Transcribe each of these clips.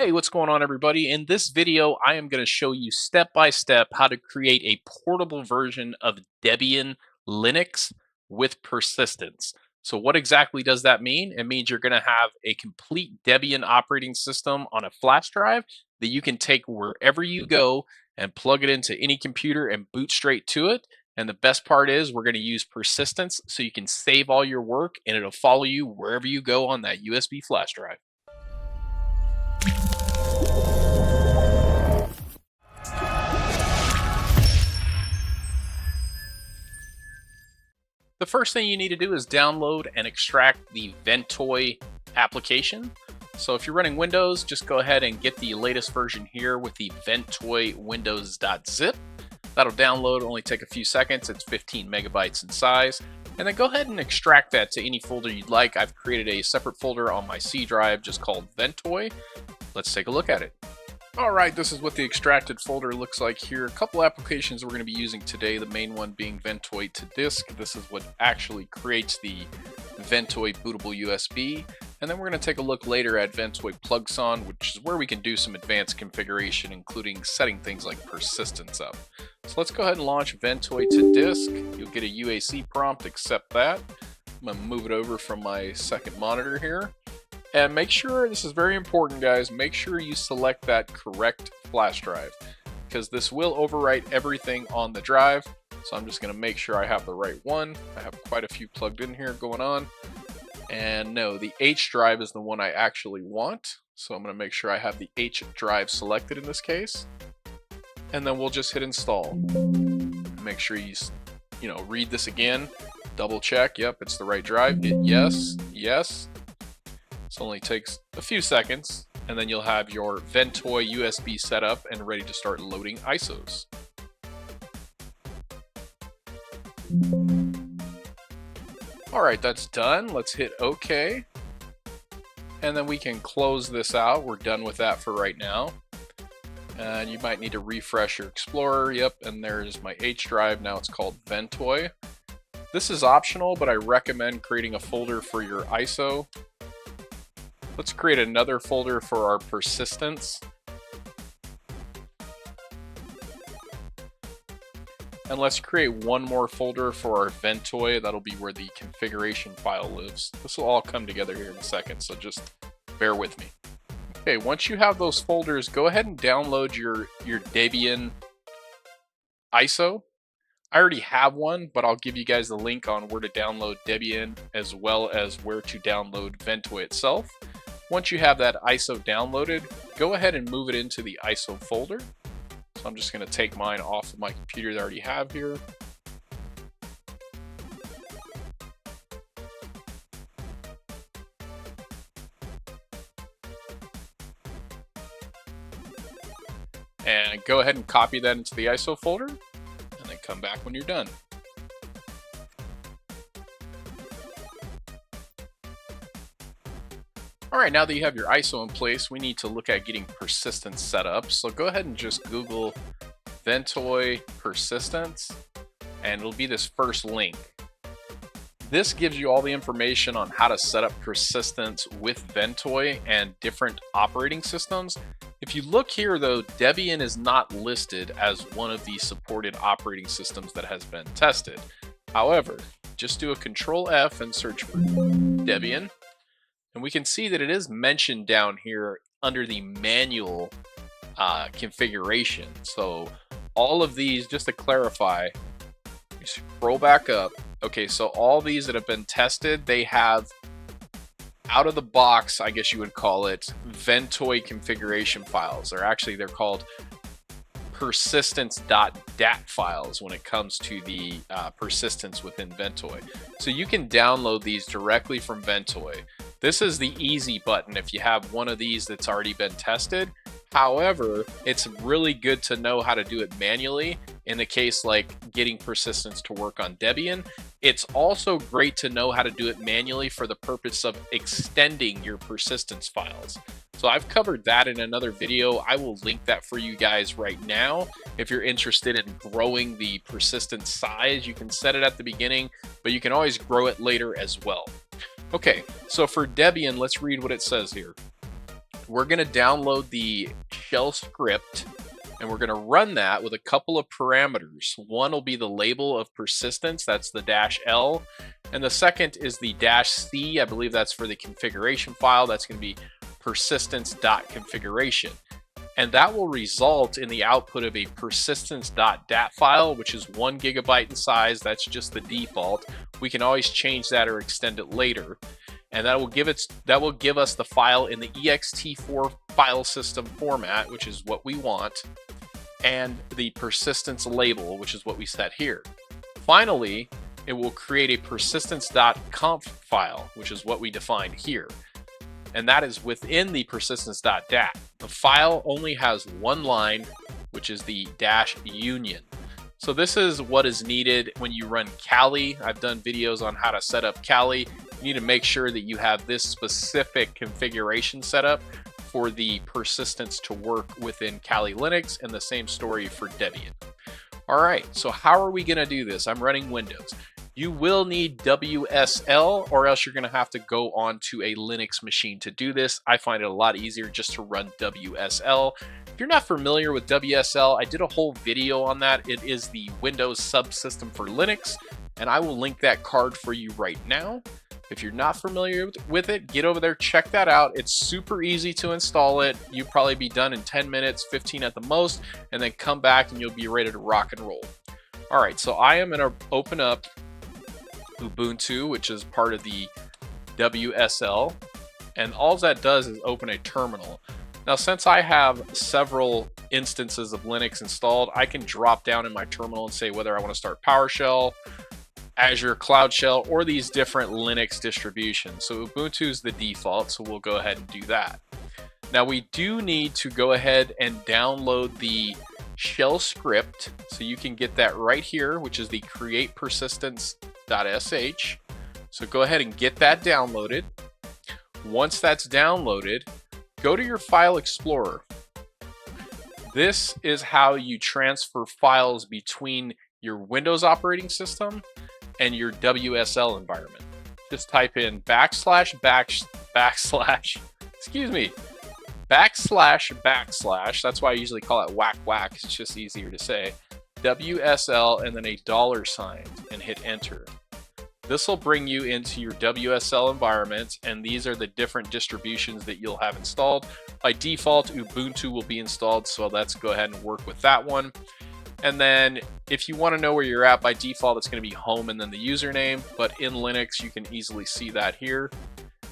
Hey, what's going on, everybody? In this video, I am going to show you step by step how to create a portable version of Debian Linux with persistence. So what exactly does that mean? It means you're going to have a complete Debian operating system on a flash drive that you can take wherever you go and plug it into any computer and boot straight to it. And the best part is we're going to use persistence so you can save all your work and it'll follow you wherever you go on that USB flash drive. The first thing you need to do is download and extract the Ventoy application. So if you're running Windows, just go ahead and get the latest version here with the Ventoy windows.zip. That'll download, only take a few seconds. It's 15 megabytes in size. And then go ahead and extract that to any folder you'd like. I've created a separate folder on my C drive just called Ventoy. Let's take a look at it. Alright, this is what the extracted folder looks like here. A couple applications we're going to be using today, the main one being Ventoy to disk. This is what actually creates the Ventoy Bootable USB. And then we're going to take a look later at Ventoy PlugSon, which is where we can do some advanced configuration, including setting things like persistence up. So let's go ahead and launch Ventoy to disk. You'll get a UAC prompt, accept that. I'm going to move it over from my second monitor here. And make sure, this is very important guys, make sure you select that correct flash drive because this will overwrite everything on the drive. So I'm just going to make sure I have the right one. I have quite a few plugged in here going on. And no, the H drive is the one I actually want. So I'm going to make sure I have the H drive selected in this case. And then we'll just hit install. Make sure you read this again, double check, yep, it's the right drive, hit yes, yes. This only takes a few seconds, and then you'll have your Ventoy USB set up and ready to start loading ISOs. Alright, that's done. Let's hit OK. And then we can close this out. We're done with that for right now. And you might need to refresh your Explorer. Yep, and there's my H drive. Now it's called Ventoy. This is optional, but I recommend creating a folder for your ISO. Let's create another folder for our persistence. And let's create one more folder for our Ventoy. That'll be where the configuration file lives. This will all come together here in a second, so just bear with me. Okay, once you have those folders, go ahead and download your Debian ISO. I already have one, but I'll give you guys the link on where to download Debian as well as where to download Ventoy itself. Once you have that ISO downloaded, go ahead and move it into the ISO folder. So I'm just going to take mine off of my computer that I already have here. And go ahead and copy that into the ISO folder, and then come back when you're done. Alright, now that you have your ISO in place, we need to look at getting persistence set up. So go ahead and just Google Ventoy persistence, and it'll be this first link. This gives you all the information on how to set up persistence with Ventoy and different operating systems. If you look here though, Debian is not listed as one of the supported operating systems that has been tested. However, just do a Control F and search for Debian. And we can see that it is mentioned down here under the manual configuration. So all of these, just to clarify, you scroll back up. Okay, so all these that have been tested, they have out of the box, I guess you would call it, Ventoy configuration files. They're called persistence.dat files when it comes to the persistence within Ventoy. So you can download these directly from Ventoy. This is the easy button if you have one of these that's already been tested. However, it's really good to know how to do it manually in the case like getting persistence to work on Debian. It's also great to know how to do it manually for the purpose of extending your persistence files. So I've covered that in another video. I will link that for you guys right now. If you're interested in growing the persistence size, you can set it at the beginning, but you can always grow it later as well. Okay, so for Debian, let's read what it says here. we're going to download the shell script and we're going to run that with a couple of parameters. One will be the label of persistence, that's the -L, and the second is the -C, I believe that's for the configuration file, that's going to be persistence.configuration. And that will result in the output of a persistence.dat file, which is 1 GB in size. That's just the default. We can always change that or extend it later. And that will give us the file in the ext4 file system format, which is what we want, and the persistence label, which is what we set here. Finally, it will create a persistence.conf file, which is what we defined here. And that is within the persistence.dat. The file only has one line, which is the -union. So this is what is needed when you run Kali. I've done videos on how to set up Kali. You need to make sure that you have this specific configuration set up for the persistence to work within Kali Linux, and the same story for Debian. All right, so how are we gonna do this? I'm running Windows. You will need WSL, or else you're going to have to go onto a Linux machine to do this. I find it a lot easier just to run WSL. If you're not familiar with WSL, I did a whole video on that. It is the Windows subsystem for Linux, and I will link that card for you right now. If you're not familiar with it, get over there, check that out. It's super easy to install it. You'll probably be done in 10 minutes, 15 at the most, and then come back and you'll be ready to rock and roll. All right, so I am going to open up Ubuntu, which is part of the WSL, and all that does is open a terminal. Now, since I have several instances of Linux installed, I can drop down in my terminal and say whether I want to start PowerShell, Azure Cloud Shell, or these different Linux distributions. So Ubuntu is the default, so we'll go ahead and do that. Now, we do need to go ahead and download the shell script, so you can get that right here, which is the create persistence.sh. So go ahead and get that downloaded. Once that's downloaded, go to your file explorer. This is how you transfer files between your Windows operating system and your WSL environment. Just type in backslash, that's why I usually call it whack whack, it's just easier to say, WSL and then a $sign and hit enter. This will bring you into your WSL environment, and these are the different distributions that you'll have installed. By default, Ubuntu will be installed, so let's go ahead and work with that one. And then if you want to know where you're at, by default it's going to be home and then the username, but in Linux you can easily see that here.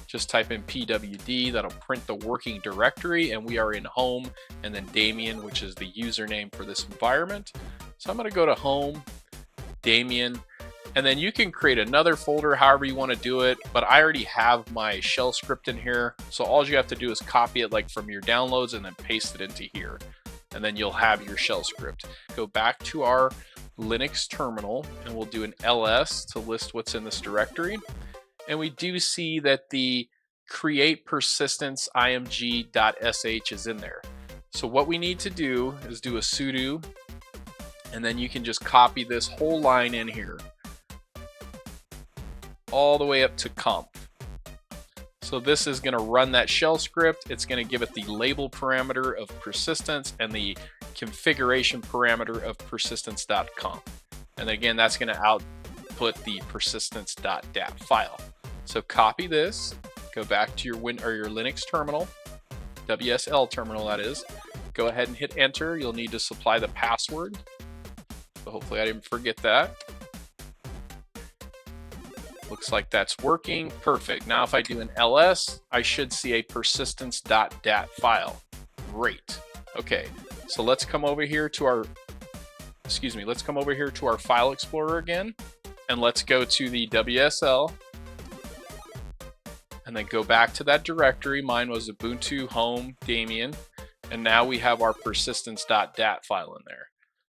Just type in pwd, that'll print the working directory, and we are in home, and then Damien, which is the username for this environment. So I'm going to go to home, Damien, and then you can create another folder however you want to do it, but I already have my shell script in here, so all you have to do is copy it like from your downloads and then paste it into here, and then you'll have your shell script. Go back to our Linux terminal, and we'll do an ls to list what's in this directory. And we do see that the create persistence img.sh is in there. So what we need to do is do a sudo, and then you can just copy this whole line in here all the way up to conf. So this is going to run that shell script. It's going to give it the label parameter of persistence and the configuration parameter of persistence.conf. And again, that's going to output the persistence.dat file. So copy this, go back to your Linux terminal, WSL terminal that is, go ahead and hit enter. You'll need to supply the password. So hopefully I didn't forget that. Looks like that's working. Perfect. Now if I do an ls, I should see a persistence.dat file. Great. Okay, so let's come over here to our, let's come over here to our file explorer again, and let's go to the WSL, and then go back to that directory. Mine was Ubuntu, home, Damien, and now we have our persistence.dat file in there.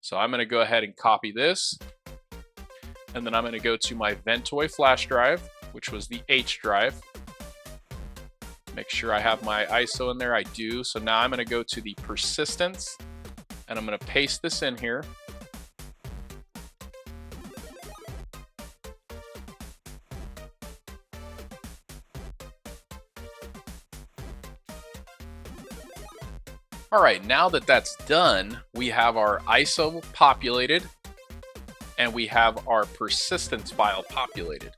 So I'm going to go ahead and copy this, and then I'm going to go to my Ventoy flash drive, which was the H drive. Make sure I have my ISO in there. I do. So now I'm going to go to the persistence, and I'm going to paste this in here. All right, now that that's done, we have our ISO populated and we have our persistence file populated.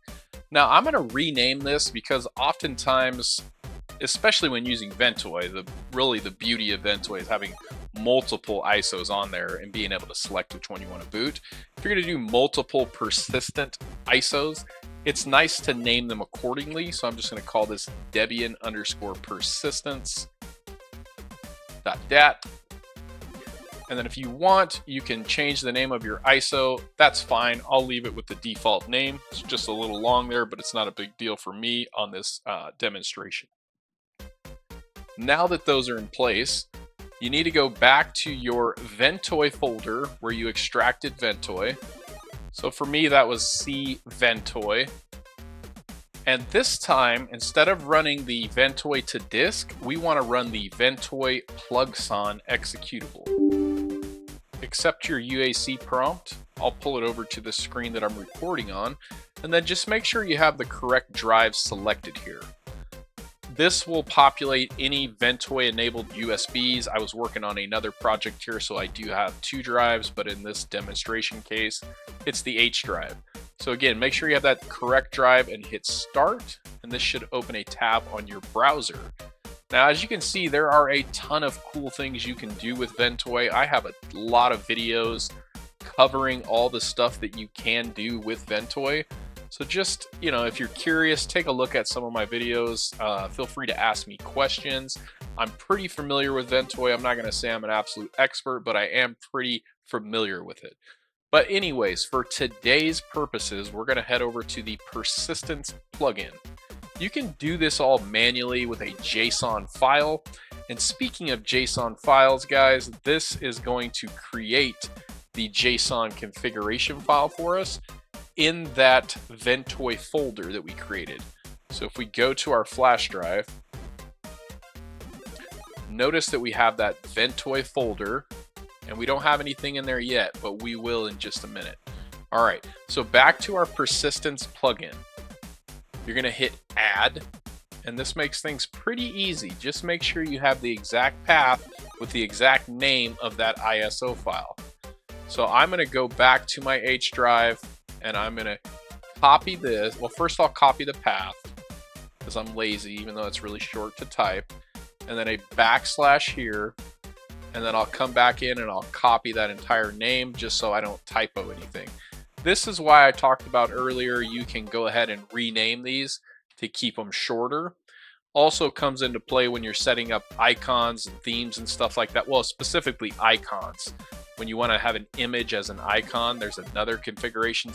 Now I'm going to rename this because oftentimes, especially when using Ventoy, really the beauty of Ventoy is having multiple ISOs on there and being able to select which one you want to boot. If you're going to do multiple persistent ISOs, it's nice to name them accordingly. So I'm just going to call this Debian _ persistence.dat. And then if you want, you can change the name of your ISO. That's fine. I'll leave it with the default name. It's just a little long there, but it's not a big deal for me on this demonstration. Now that those are in place, you need to go back to your Ventoy folder where you extracted Ventoy. So for me, that was C Ventoy. And this time, instead of running the Ventoy to disk, we want to run the Ventoy plugson executable. Accept your UAC prompt. I'll pull it over to the screen that I'm recording on, and then just make sure you have the correct drive selected here. This will populate any Ventoy enabled USBs. I was working on another project here, so I do have 2 drives, but in this demonstration case, it's the H drive. So again, make sure you have that correct drive and hit start, and this should open a tab on your browser. Now, as you can see, there are a ton of cool things you can do with Ventoy. I have a lot of videos covering all the stuff that you can do with Ventoy. So just, if you're curious, take a look at some of my videos. Feel free to ask me questions. I'm pretty familiar with Ventoy. I'm not going to say I'm an absolute expert, but I am pretty familiar with it. But anyways, for today's purposes, we're going to head over to the persistence plugin. You can do this all manually with a JSON file. And speaking of JSON files, guys, this is going to create the JSON configuration file for us in that Ventoy folder that we created. So if we go to our flash drive, notice that we have that Ventoy folder, and we don't have anything in there yet, but we will in just a minute. All right, so back to our persistence plugin. You're gonna hit add, and this makes things pretty easy. Just make sure you have the exact path with the exact name of that ISO file. So I'm gonna go back to my H drive, and I'm gonna copy this. Well, first I'll copy the path because I'm lazy, even though it's really short to type, and then a backslash here, and then I'll come back in and I'll copy that entire name just so I don't typo anything. This is why I talked about earlier, you can go ahead and rename these to keep them shorter. Also comes into play when you're setting up icons and themes and stuff like that. Well, specifically icons. When you want to have an image as an icon, there's another configuration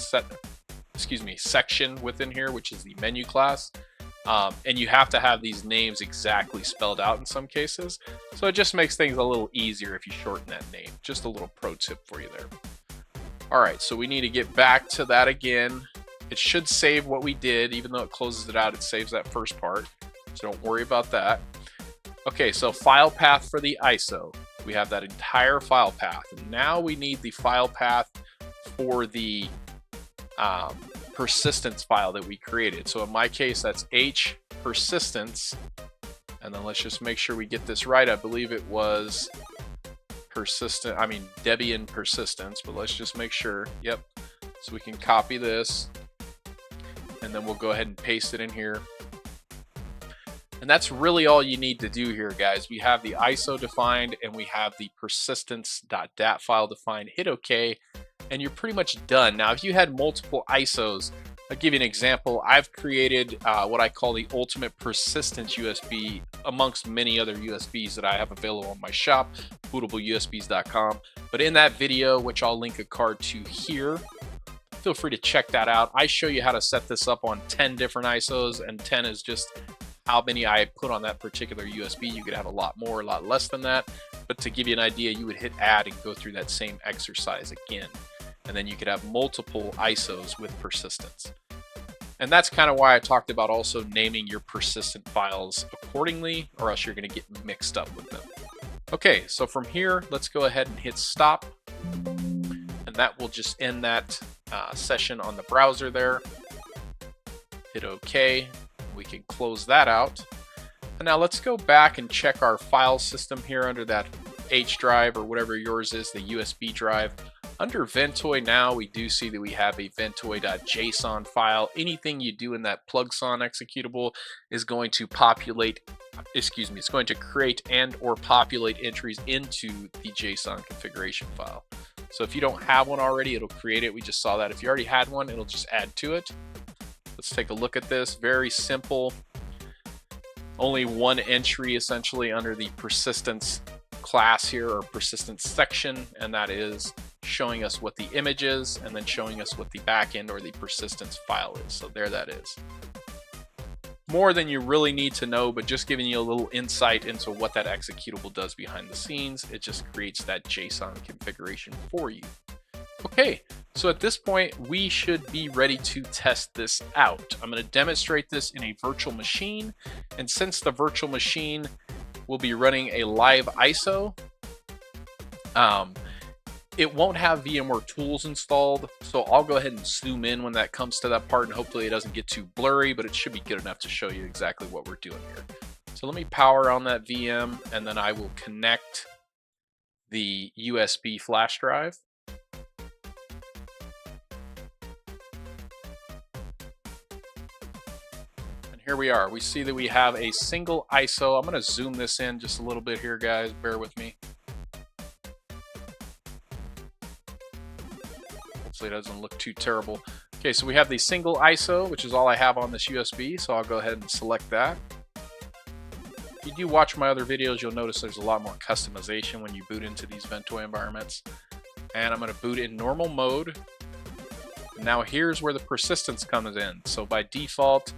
section within here, which is the menu class. And you have to have these names exactly spelled out in some cases. So it just makes things a little easier if you shorten that name. Just a little pro tip for you there. All right, so we need to get back to that again. It should save what we did, even though it closes it out, it saves that first part. So don't worry about that. Okay, so file path for the ISO. We have that entire file path. And now we need the file path for the persistence file that we created. So in my case, that's H persistence. And then let's just make sure we get this right. I believe it was Debian persistence, but let's just make sure. Yep. So we can copy this, and then we'll go ahead and paste it in here. And that's really all you need to do here, guys. We have the ISO defined and we have the persistence.dat file defined. Hit OK, and you're pretty much done. Now, if you had multiple ISOs, I'll give you an example. I've created what I call the ultimate persistence USB amongst many other USBs that I have available on my shop, bootableusbs.com. But in that video, which I'll link a card to here, feel free to check that out. I show you how to set this up on 10 different ISOs, and 10 is just how many I put on that particular USB. You could have a lot more, a lot less than that. But to give you an idea, you would hit add and go through that same exercise again. And then you could have multiple ISOs with persistence. And that's kind of why I talked about also naming your persistent files accordingly, or else you're going to get mixed up with them. Okay, so from here, let's go ahead and hit stop. And that will just end that session on the browser there. Hit OK. We can close that out. And now let's go back and check our file system here under that H drive or whatever yours is, the USB drive. Under Ventoy now, we do see that we have a ventoy.json file. Anything you do in that plugson executable is going to populate, it's going to create and or populate entries into the JSON configuration file. So if you don't have one already, it'll create it. We just saw that. If you already had one, it'll just add to it. Let's take a look at this. Very simple. Only one entry essentially under the persistence class here, or persistence section, and that is showing us what the image is and then showing us what the backend or the persistence file is. So there that is. More than you really need to know, but just giving you a little insight into what that executable does behind the scenes. It just creates that JSON configuration for you. Okay, so at this point, we should be ready to test this out. I'm going to demonstrate this in a virtual machine, and since the virtual machine will be running a live ISO, it won't have VMware tools installed, so I'll go ahead and zoom in when that comes to that part, and hopefully it doesn't get too blurry, but it should be good enough to show you exactly what we're doing here. So let me power on that VM, and then I will connect the USB flash drive. And here we are. We see that we have a single ISO. I'm going to zoom this in just a little bit here, guys. Bear with me. Hopefully it doesn't look too terrible. Okay, so we have the single ISO, which is all I have on this USB, so I'll go ahead and select that. If you do watch my other videos, you'll notice there's a lot more customization when you boot into these Ventoy environments. And I'm going to boot in normal mode. Now here's where the persistence comes in. So by default,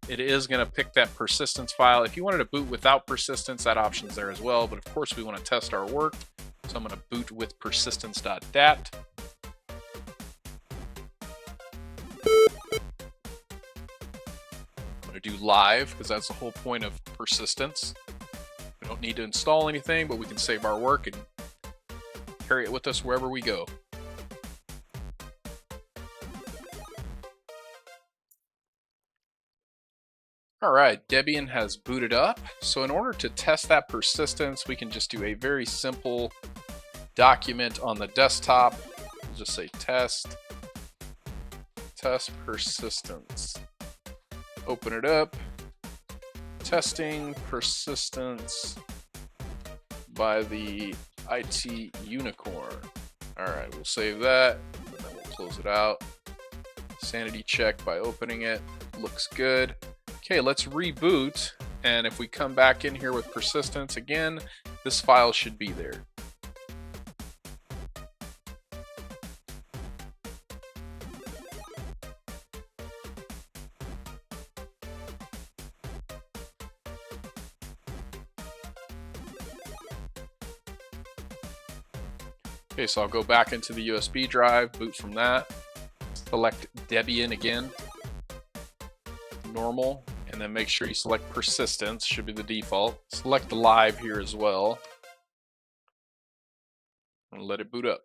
it is going to pick that persistence file. If you wanted to boot without persistence, that option's there as well, but of course we want to test our work. So I'm going to boot with persistence.dat. I'm going to do live because that's the whole point of persistence. We don't need to install anything, but we can save our work and carry it with us wherever we go. All right, Debian has booted up. So in order to test that persistence, we can just do a very simple document on the desktop. We'll just say test persistence. Open it up. Testing persistence by the IT Unicorn. All right, we'll save that, and then we'll close it out. Sanity check by opening it. Looks good. Okay, let's reboot, and if we come back in here with persistence again, this file should be there. Okay, so I'll go back into the USB drive, boot from that, select Debian again, normal, and then make sure you select persistence, should be the default. Select live here as well, and let it boot up.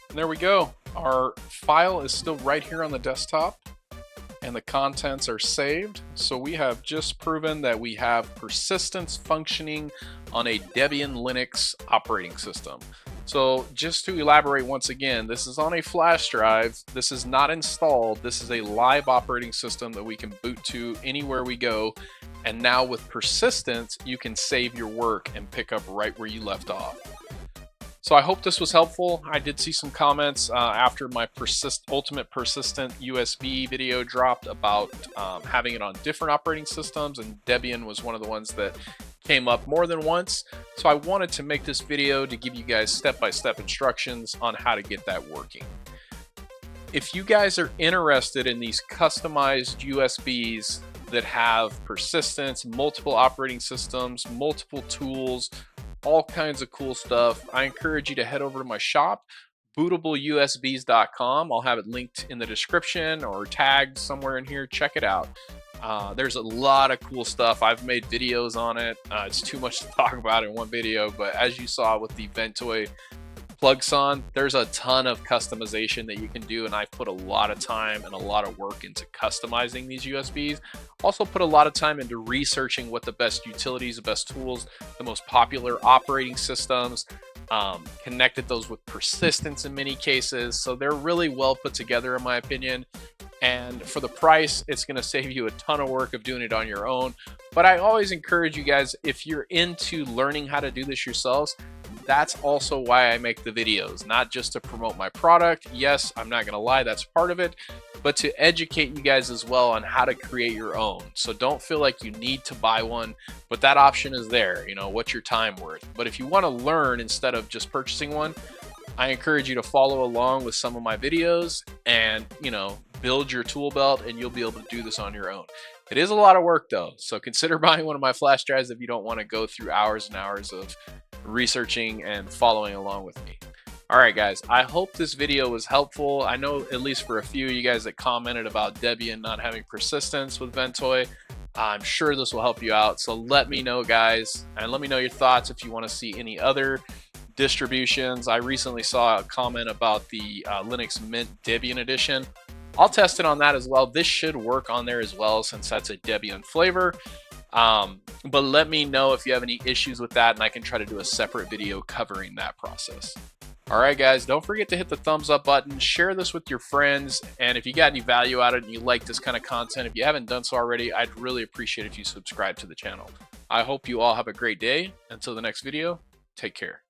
And there we go. Our file is still right here on the desktop, and the contents are saved. So we have just proven that we have persistence functioning on a Debian Linux operating system. So just to elaborate once again, this is on a flash drive. This is not installed. This is a live operating system that we can boot to anywhere we go. And now with persistence, you can save your work and pick up right where you left off. So I hope this was helpful. I did see some comments after my ultimate persistent USB video dropped about having it on different operating systems, and Debian was one of the ones that came up more than once. So I wanted to make this video to give you guys step-by-step instructions on how to get that working. If you guys are interested in these customized USBs that have persistence, multiple operating systems, multiple tools, all kinds of cool stuff, I encourage you to head over to my shop, bootableusbs.com. I'll have it linked in the description or tagged somewhere in here. Check it out. There's a lot of cool stuff. I've made videos on it. It's too much to talk about in one video, but as you saw with the Ventoy plugs on. There's a ton of customization that you can do, and I've put a lot of time and a lot of work into customizing these USBs. Also put a lot of time into researching what the best utilities, the best tools, the most popular operating systems, connected those with persistence in many cases. So they're really well put together in my opinion. And for the price, it's going to save you a ton of work of doing it on your own. But I always encourage you guys, if you're into learning how to do this yourselves, that's also why I make the videos, not just to promote my product. Yes, I'm not going to lie, that's part of it, but to educate you guys as well on how to create your own. So don't feel like you need to buy one, but that option is there. You know, what's your time worth? But if you want to learn instead of just purchasing one, I encourage you to follow along with some of my videos and, you know, build your tool belt, and you'll be able to do this on your own. It is a lot of work though, so consider buying one of my flash drives if you don't want to go through hours and hours of researching and following along with me. All right, guys, I hope this video was helpful. I know at least for a few of you guys that commented about Debian not having persistence with Ventoy. I'm sure this will help you out, so let me know, guys, and let me know your thoughts if you want to see any other distributions. I recently saw a comment about the Linux Mint Debian edition. I'll test it on that as well. This should work on there as well since that's a Debian flavor. But let me know if you have any issues with that, and I can try to do a separate video covering that process. All right, guys, don't forget to hit the thumbs up button, share this with your friends, and if you got any value out of it and you like this kind of content, if you haven't done so already, I'd really appreciate if you subscribe to the channel. I hope you all have a great day. Until the next video, take care.